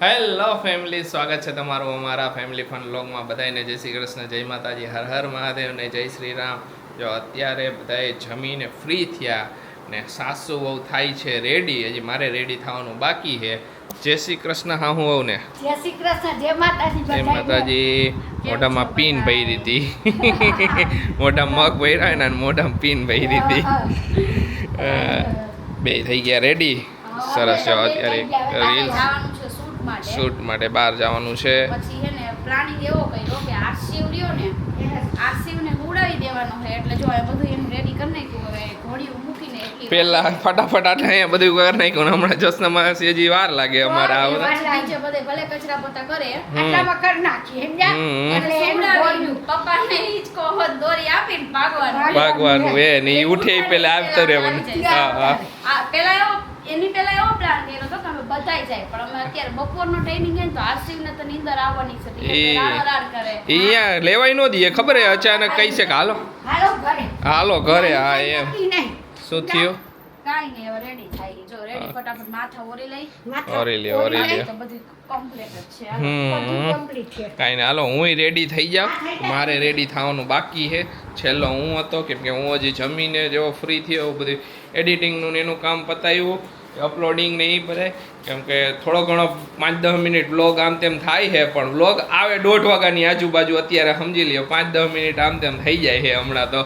Hello family, સ્વાગત છે તમારું અમારા ફેમિલી ફન વ્લોગમાં. બધાને જય શ્રી કૃષ્ણ, જય માતાજી, હર હર મહાદેવ ને જય શ્રી રામ. જો અત્યારે બધાએ જમીને ફ્રી થયા ને સાસુ વહુ થાય છે રેડી. હજી મારે રેડી થવાનું બાકી છે. જય શ્રી કૃષ્ણ. હા હું વહુ ને જય શ્રી કૃષ્ણ, જય માતાજી. જય માતાજી. મોઢામાં પીન ભરી હતી. મોઢામાં મગ ભર્યા ને મોઢામાં પીન ભરી હતી. બે થઈ ગયા રેડી. સરસ. જો અત્યારે રીલ શૂટ માટે બહાર જવાનું છે. પછી હે ને પ્લાનિંગ એવો કર્યો કે આરસીવ રહ્યો ને આરસીવ ને ઉડાવી દેવાનો છે. એટલે જો એ બધું એમ રેડી કરી નાખ્યું. હવે ઘોડીઓ મૂકીને એટલી પેલા ફટાફટ અહીંયા બધું કરી નાખ્યું. હમણાં જસનામાં હજી વાર લાગે અમારા આવતા. નીચે બધે ભલે કચરા પોતા કરે આટલામાં કરી નાખી સમજ્યા. એટલે એનું પપ્પાને હિંચકો હોત દોરી આપીને ભાગવાનું એ ને ઉઠે પેલા આવતો રહેવાનું. હા પેલા એવો એની પેલા એવો પ્લાન કર્યો હતો કે અમે બધાય જાય, પણ અમે અત્યારે બપોરનો ટાઈમિંગ હે તો આરસીવ ને તો નીંદર આવવાની છે. એ રાડ કરે અહીંયા લેવાય નો દઈએ. ખબર હે અચાનક કહી છે કે હાલો હાલો ઘરે. હા એમ શું થયું? કાઈ નહીં, હવે રેડી થાય. જો રેડી ફટાફટ માથા ઓરી લઈ ઓરી લે તો બધું કમ્પ્લીટ જ છે. બધું કમ્પ્લીટ છે. કાંઈ નહીં, હાલો હું રેડી થઈ જાઉં. મારે રેડી થવાનું બાકી છે. છેલ્લો હું હતો કેમ કે હું હજી જમીને જેવો ફ્રી થયો બધું એડિટિંગનું ને એનું કામ પતાવ્યું, અપલોડિંગ ને એ બધાય. કેમ કે થોડો ઘણો 5-10 મિનિટ વ્લોગ આમ તેમ થાય છે, પણ વ્લોગ આવે 1:30 વાગ્યાની આજુબાજુ. અત્યારે સમજી લ્યો 5-10 મિનિટ આમ તેમ થઈ જાય છે હમણાં તો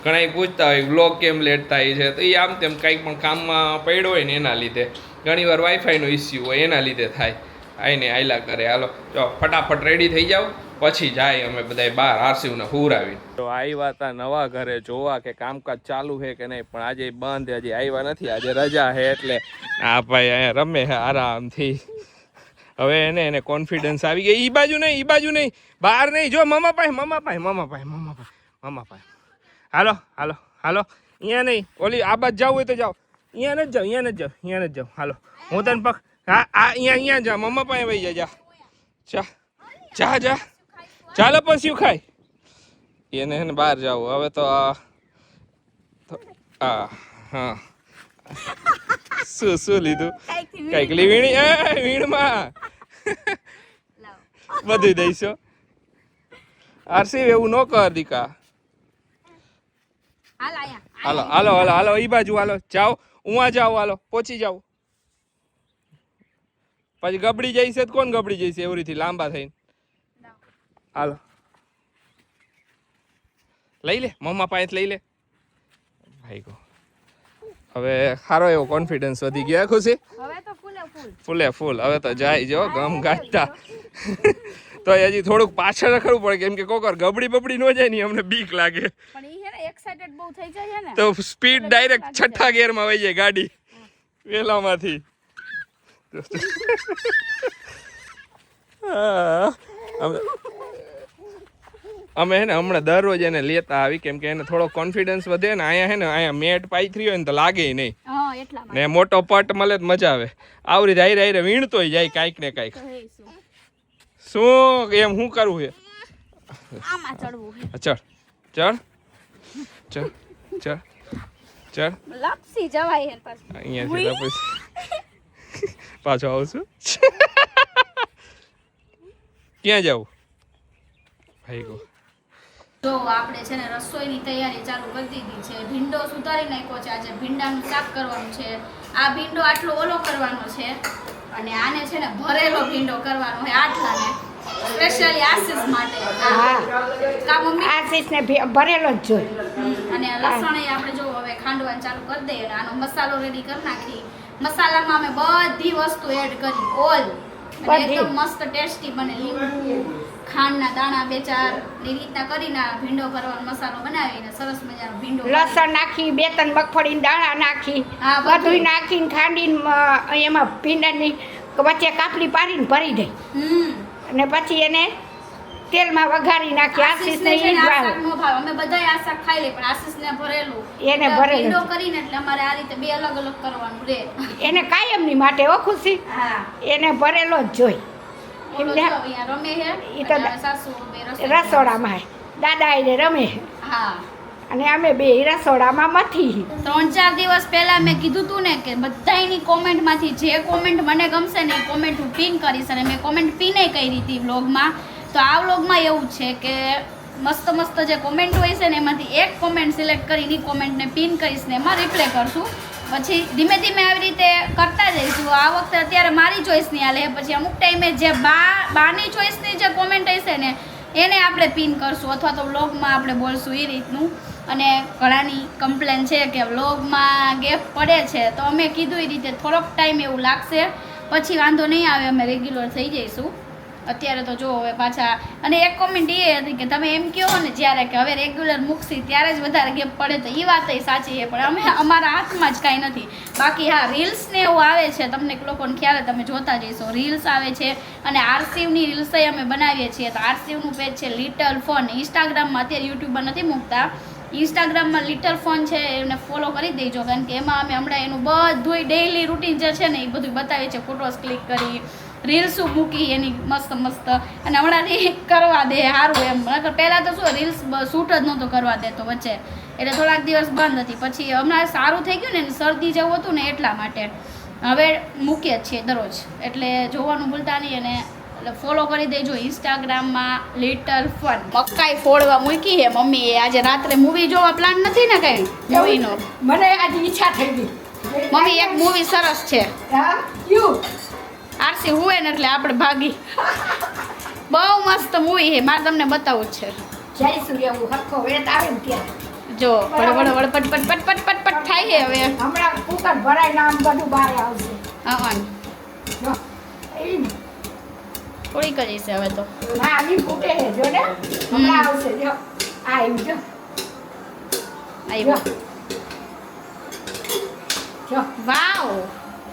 ઘણા પૂછતા હોય વ્લોગ કેમ લેટ થાય છે, તો એ આમ તેમ કંઈક પણ કામમાં પડ્યો હોય ને એના લીધે. ઘણીવાર વાઈફાઈનો ઇસ્યુ હોય એના લીધે થાય. આઈને આયલા કરે. હાલો જો ફટાફટ રેડી થઈ જાઓ, પછી જાય અમે બધા બહાર આરસીવને હુરાવી. તો આવ્યા હતા નવા ઘરે જોવા કે કામકાજ ચાલુ છે કે નહીં, પણ આજે બંધ. હજી આવ્યા નથી, આજે રજા છે. એટલે આ ભાઈ અહીંયા રમે છે આરામથી. હવે એને કોન્ફિડન્સ આવી ગઈ. ઈ બાજુ નહીં, બહાર નહીં. જો મામા પાસે. હાલો અહીંયા નહીં, ઓલી આ બાજુ જવું હોય તો જાઓ. અહીંયા નથી જાવ. હાલો હું તને પક. હા અહીંયા જા, મમ્મા પાસે વહી જા. ચાલો પછી ખાય એને બહાર જાવ. હવે તો હા શું લીધું? કઈક વીણમાં બધું દઈશો. આરસી એવું ન કર દીકા. હાલો ઈ બાજુ હાલો જાઓ. ઉવા જાઓ, હાલો પહોંચી જાઓ. પછી ગબડી જઈશે તો કોણ ગબડી જઈશે એવરીથી લાંબા થઈને. હાલો લઈ લે, મમ્મા પાસે લઈ લે. ભાઈ ગો હવે સારો એવો કોન્ફિડન્સ વધી ગયો. ખુશી હવે તો ફૂલે ફૂલ. હવે તો જાય જો ગમ ગાજતા. તો હજી થોડુંક પાછળ રખડવું પડે, કેમ કે કોકર ગબડી બબડી ન જાય ને અમને બીક લાગે. પણ ઈ હે ને એક્સાઇટેડ બહુ થઈ જાય છે ને, તો સ્પીડ ડાયરેક્ટ 6થા ગિયરમાં વહી જાય ગાડી વેલામાંથી. અમે હે ને હમણાં દરરોજ એને લેતા આવી, કેમ કે એને થોડો કોન્ફિડન્સ વધે ને. અહીંયા મેટ પાથરી હોય ને તો લાગે નહીં ને મોટો પટ મળે તો મજા આવે. આવરી હારે વીણતોય જાય કાંઈક ને કાંઈક. શું એમ શું કરવું છે? આમાં ચડવું છે. ચડ લપસી જવાય હે. પાછું અહીંયા પછી પાછો આવશું. ક્યાં જાવું ભાઈ ગો? જો આપણે છે ને રસોઈની તૈયારી ચાલુ કરી દીધી છે. ભીંડો સુધારી નાખ્યો છે. આજે ભીંડાનું શાક કરવાનું છે. આ ભીંડો આટલો ઓલો કરવાનો છે અને આને છે ને ભરેલો ભીંડો કરવાનો છે આટલાને, સ્પેશિયલી આશીષ માટે. કા મમ્મી? આશીષને ભરેલો જ જોઈ. અને લસણ આપણે જો હવે ખાંડવાનું ચાલુ કરી દઈએ. આનો મસાલો રેડી કરી નાખી. મસાલામાં અમે બધી વસ્તુ એડ કરી, ઓલ એકદમ મસ્ત ટેસ્ટી બને. લીંબુ, ખાંડના દાણા 2-4 ની રીતના કરીને ભીંડો કરવાનો મસાલો બનાવીને સરસ મજાનો ભીંડો, લસણ નાખી, 2-3 મગફળીના દાણા નાખી, બધું નાખીને ખાંડીને એમાં ભીંડાની વચ્ચે કાપલી પાડીને ભરી દઈ અને પછી એને તેલમાં વઘારી નાખી. આશીષને ઈ ભાવે. અમે બધાય આ શાક ખાઈ લે, પણ આશીષને ભરેલું એને ભીંડો કરીને એટલે અમારે આ રીતે બે અલગ અલગ કરવાનું રહે. એને કાયમની માટે હો ખુશી. હા, એને ભરેલો જ જોઈ. રમે હે ઈ તો રસોડામાં દાદા એને રમે. હા, અને અમે બે રસોડામાં મથી 3-4 દિવસ પહેલા મેં કીધું તું ને કે બધાયની કોમેન્ટમાંથી જે કોમેન્ટ મને ગમશે ને એ કોમેન્ટ હું પિન કરીશ અને મેં કોમેન્ટ પિને કરી હતી વ્લોગમાં. તો આ વ્લોગમાં એવું છે કે મસ્ત મસ્ત જે કોમેન્ટ હોય છે ને એમાંથી એક કોમેન્ટ સિલેક્ટ કરીને કોમેન્ટને પિન કરીશ ને એમાં રિપ્લે કરશું. પછી ધીમે ધીમે આવી રીતે કરતા જઈશું. આ વખતે અત્યારે મારી ચોઈસની હાલે, પછી અમુક ટાઈમે જે બાની ચોઈસની જે કોમેન્ટ હશે ને એને આપણે પિન કરશું અથવા તો વ્લોગમાં આપણે બોલશું એ રીતનું. અને ઘણાની કમ્પ્લેન છે કે વ્લોગમાં ગેપ પડે છે, તો અમે કીધું એ રીતે થોડોક ટાઈમ એવું લાગશે, પછી વાંધો નહીં આવે, અમે રેગ્યુલર થઈ જઈશું. અત્યારે તો જો હવે પાછા. અને એક કોમેન્ટ એ હતી કે તમે એમ કહો ને જ્યારે કે હવે રેગ્યુલર મૂકશી ત્યારે જ વધારે ગેપ પડે, તો એ વાત સાચી છે, પણ અમે અમારા હાથમાં જ કાંઈ નથી. બાકી હા, રીલ્સ ને એવું આવે છે, તમને લોકોને ખ્યાલ, તમે જોતા જઈશો, રીલ્સ આવે છે. અને આરસીવની રીલ્સ અમે બનાવીએ છીએ. તો આરસીવનું પેજ છે લિટલ ફન. ઇન્સ્ટાગ્રામમાં અત્યારે યુટ્યુબ પર નથી મૂકતા, ઇન્સ્ટાગ્રામમાં લિટલ ફન છે, એને ફોલો કરી દેજો, કારણ કે એમાં અમે હમણાં એનું બધું ડેઇલી રૂટીન જે છે ને એ બધું બતાવીએ છીએ. ફોટોસ ક્લિક કરી, રીલ્સો મૂકી એની મસ્ત મસ્ત, અને હમણાંથી કરવા દે સારું એમ. નકર પહેલાં તો શું રીલ્સ શૂટ જ નહોતો કરવા દેતો વચ્ચે, એટલે થોડાક દિવસ બંધ હતી. પછી હમણાં સારું થઈ ગયું ને, શરદી જેવું હતું ને એટલા માટે હવે મૂકીએ જ છીએ દરરોજ. એટલે જોવાનું ભૂલતા નહીં, અને એટલે ફોલો કરી દેજો ઇન્સ્ટાગ્રામમાં લિટલ ફન. મકાઈ ફોડવા મૂકી હે મમ્મીએ. આજે રાત્રે મૂવી જોવા પ્લાન નથી ને કંઈ મૂવીનો? મને આજે ઈચ્છા થઈ ગઈ. મમ્મી એક મૂવી સરસ છે, હા ક્યું આરસી હુએ ને એટલે આપણે ભાગી. બહુ મસ્ત મૂવી છે, મારે તમને બતાવવું જ છે. જઈશું એવું હરખો વેત આવે ને ત્યાં. જો વડ વડ વડ પટ પટ પટ પટ પટ પટ થાય છે હવે. હમણાં કુકર ભરાઈને આમ બધું બહાર આવશે. હા જો એ થોડીક જ છે હવે તો. ના આવી ફૂટે છે જો ને, હમણાં આવશે. જો આ આવ્યું જો, આવ્યો. જો વાવ,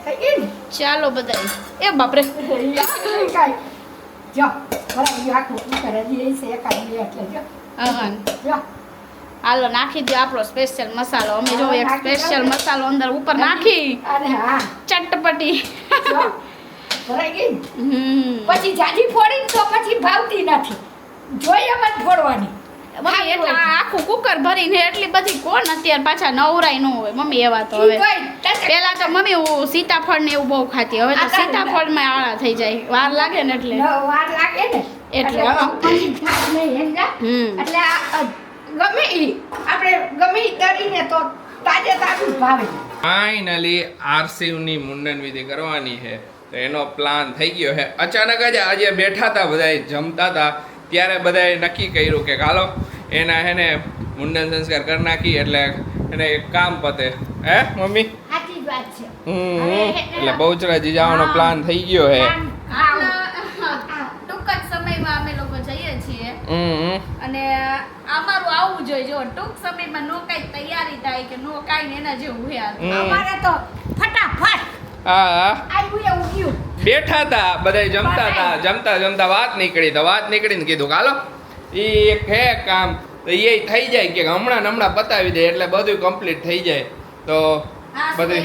થઈ ગઈ ને. ચાલો બધાય. એ બાપરે, કાંઈ જો ભરાઈ ગયું આખું કુકર. હજી એ છે એકાદ બે એટલે જો. હા જો હાલો નાખી દો આપણો સ્પેશિયલ મસાલો. અમે જો એક સ્પેશિયલ મસાલો અંદર ઉપર નાખી, અને હા ચટપટી. જો ભરાઈ ગઈ. પછી જાજી ફોડીને તો પછી ભાવતી નથી, જોઈએ એમ જ ફોડવાની. મમ્મી એટલે આ આખું કુકર ભરીને એટલી બધી કોણ અત્યારે પાછા નવરાય ન હોય મમ્મી. એવા તો હવે પેલા તો મમ્મી હું સીતાફળ ને એવું બહુ ખાતી, હવે તો સીતાફળમાં આળા થઈ જાય, વાર લાગે ને એટલે. વાર લાગે ને એટલે એટલે આ ગમે ઈ આપણે ગમે ઈ તરીને તો તાજે તાજું ભાવે. ફાઇનલી આરસીવની મુંડન વિધિ કરવાની છે, તો એનો પ્લાન થઈ ગયો છે. અચાનક જ આજે બેઠા હતા બધાય જમતા હતા, ત્યારે બધાએ નક્કી કર્યું કે હાલો એના હેને મુંડન સંસ્કાર કરી નાખી, એટલે એને એક કામ પતે. હે મમ્મી? સાચી જ વાત છે. એટલે બહુચરાજી જવાનો પ્લાન થઈ ગયો છે. ટૂંક જ સમયમાં અમે લોકો જઈએ છીએ, અને અમારું આવું જોઈએ. જો ટૂંક સમયમાં નો કઈ તૈયારી થાય કે નો કાંઈ એના જેવું હે. અમારે તો ફટાફટ હા આવ્યું એવું ગયું. બેઠા હતા બધા જમતા હતા, જમતા જમતા વાત નીકળીને કીધું કે હાલો એ એક હે કામ, તો એ થઈ જાય કે હમણાં ને હમણાં પતાવી દે એટલે બધું કમ્પ્લીટ થઈ જાય. તો બધું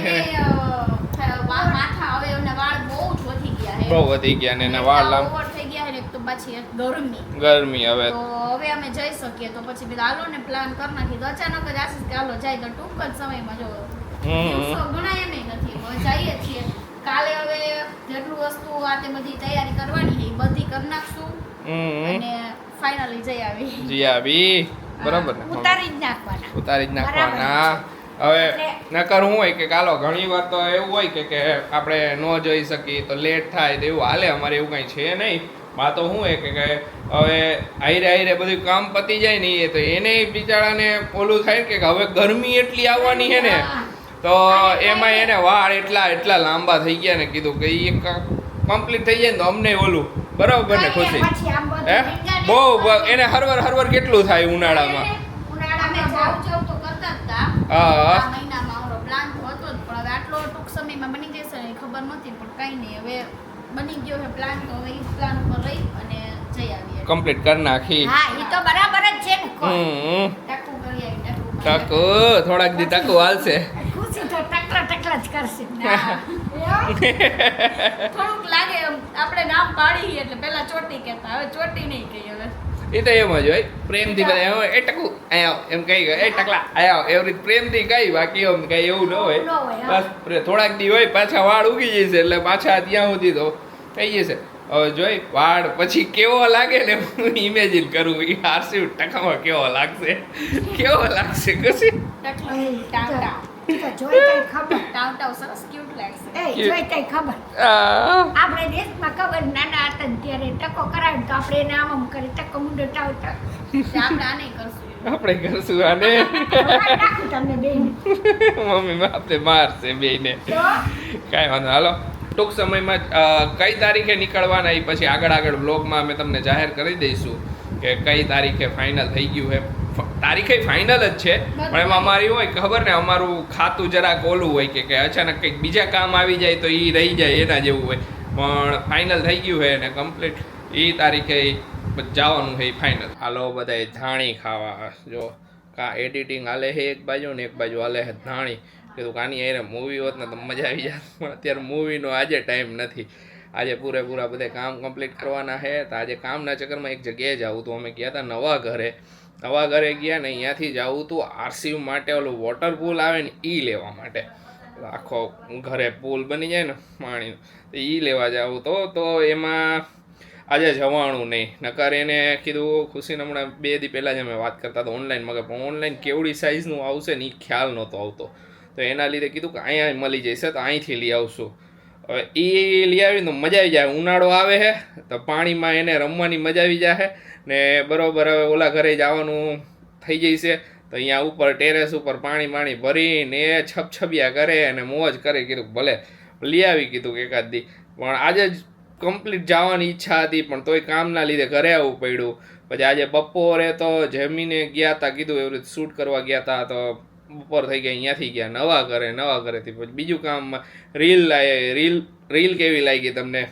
માથા હવે એમના વાળ બહુ જ વધી ગયા છે, બહુ વધી ગયા ને એના વાળ લાંબ ઓવર થઈ ગયા છે. તો પછી ગરમી હવે તો હવે અમે જઈ શકીએ, તો પછી બધા હાલો ને પ્લાન કરી નાખી. તો અચાનક જ આશીષ કે હાલો જાય, તો ટૂંક જ સમયમાં જો દિવસો ગણાય એમ નથી, હવે જઈએ છીએ. કાલે હવે જેટલું વસ્તુ આ તે બધી તૈયારી કરવાની છે એ બધી કરી નાખશું, અને ફાઇનલી જઈ આવી. બરાબર ને, ઉતારી જ નાખવાના. ઉતારી જ નાખવાના. હવે નકર હું હોય કે કાલો ઘણી વાર તો એવું હોય કે આપણે ન જઈ શકીએ તો લેટ થાય, તો એવું હાલે. અમારે એવું કંઈ છે નહીં. માં તો શું હોય કે હવે આયરે બધું કામ પતી જાય ને, એ તો એને બિચારાને ઓલું થાય કે હવે ગરમી એટલી આવવાની છે ને, તો એમાં એને વાળ એટલા લાંબા થઈ ગયા ને, કીધું કે એ કમ્પ્લીટ થઈ જાય ને તો અમને ઓલું બરાબર ને ખુશી. હે બહુ એને હરવર કેટલું થાય ઉનાળામાં. હા મહિનામાં અમારો પ્લાન તો હતો જ, પણ હવે આટલો ટૂંક સમયમાં બની જશે ને ખબર નથી, પણ કઈ નહીં, હવે બની ગયો છે પ્લાન, તો હવે એ પ્લાન ઉપર રહી અને જઈ આવીએ. કમ્પ્લીટ કરી નાખી. હા એ તો બરાબર જ છે ને. ટકું કરી આવી, ટકુ થોડાક દી ટકુ હાલશે. ખુશી તો ટકલા જ કરશે. થોડુંક લાગે આપણે નામ પાડી એટલે પેલા ચોટી કહેતા, હવે ચોટી નહીં કહી. હવે એ તો એમ જ હોય પ્રેમથી બધા એ ટકું અહીંયા આવ એમ કહી એ ટકલા અહીંયા આવ એવી રીતે પ્રેમથી કહી બાકી એમ કઈ એવું ન હોય ન હોય, હા. બસ થોડાક દી હોય પાછા વાળ ઉગી જશે એટલે પાછા ત્યાં સુધી તો થઈ જશે હવે જોઈ વાળ પછી કેવો લાગે ને હું ઇમેજિન કરું એ આરસી ટકામાં કેવો લાગશે કશી ટાવ ટાવ ઈ તો જોઈ તઈ ખબર ટાવ ટાવ સરસ ક્યુટ લાગશે એ જોઈ તઈ ખબર આ, આપણે દેશમાં ખબર નાના હતા ને ત્યારે ટકો કરાવે તો આપણે એને આમ કરી ટકો મુંડો ટાવ ટાવ તે આપણે આને કરશું આપણે કરશું આને વખાણ નાખું તમને બેયને. મમ્મી આપણે મારશે બેયને તો કાંઈ વાંધો હાલો ટૂંક સમયમાં કઈ તારીખે નીકળવાના એ પછી આગળ બ્લોગમાં અમે તમને જાહેર કરી દઈશું કે કઈ તારીખે ફાઇનલ થઈ ગયું છે તારીખે ફાઇનલ જ છે પણ એમાં અમારી હોય ખબર ને અમારું ખાતું જરાક ઓલું હોય કે અચાનક કંઈક બીજા કામ આવી જાય તો એ રહી જાય એના જેવું હોય પણ ફાઇનલ થઈ ગયું છે અને કમ્પ્લીટ એ તારીખે જવાનું છે ફાઇનલ હાલો બધાય ધાણી ખાવા જો કા એડિટિંગ હાલે છે એક બાજુ ને એક બાજુ હાલે છે ધાણી કીધું કાની યારે મૂવી હોત ને તો મજા આવી જાય પણ અત્યારે મૂવીનો આજે ટાઈમ નથી આજે પૂરેપૂરા બધે કામ કમ્પ્લીટ કરવાના છે તો આજે કામના ચક્કરમાં એક જગ્યાએ જવું હતું અમે ગયા હતા નવા ઘરે ગયા ને અહીંયાથી જવું હતું આરસીવ માટે ઓલું વોટર પૂલ આવે ને એ લેવા માટે આખો ઘરે પૂલ બની જાય ને પાણીનો તો એ લેવા જવું તો એમાં આજે જવાનું નહીં નકર એને કીધું ખુશીને હમણાં 2 દી પહેલાં જ અમે વાત કરતા હતા ઓનલાઈન મગે પણ ઓનલાઈન કેવડી સાઇઝનું આવશે ને એ ખ્યાલ નહોતો આવતો તો એના લીધે કીધું કે અહીંયા મળી જશે તો અહીંથી લઈ આવશું હવે એ લઈ આવીને તો મજા આવી જાય ઉનાળો આવે છે તો પાણીમાં એને રમવાની મજા આવી જાય ને બરોબર હવે ઓલા ઘરે જવાનું થઈ જશે તો અહીંયા ઉપર ટેરેસ ઉપર પાણી ભરીને છપછપિયા કરે અને મોજ કરે કીધું ભલે લઈ આવી કીધું કે એકાદ દી પણ આજે જ કમ્પ્લીટ જવાની ઈચ્છા હતી પણ તોય કામના લીધે ઘરે આવવું પડ્યું પછી આજે બપોરે તો જમીને ગયા હતા કીધું એવી રીતે શૂટ કરવા ગયા હતા તો બપોર થઈ ગયા અહીંયાથી ગયા નવા ઘરેથી પછી બીજું કામ રીલ કેવી લાગી તમને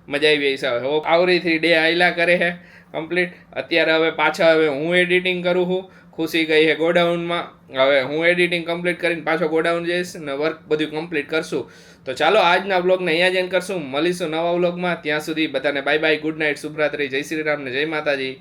મજા આવી હિસાબે આવરીથી ડે આયલા કરે છે કમ્પ્લીટ અત્યારે હવે પાછા હું એડિટિંગ કરું છું ખુશી ગઈ છે ગોડાઉનમાં હવે હું એડિટિંગ કમ્પ્લીટ કરીને પાછો ગોડાઉન જઈશ ને વર્ક બધું કમ્પ્લીટ કરશું તો ચાલો આજના વ્લોગને અહીંયા જ એન્ડ કરશું મળીશું નવા વ્લોગમાં ત્યાં સુધી બધાને બાય બાય ગુડ નાઇટ શુભરાત્રી જય શ્રી રામ ને જય માતાજી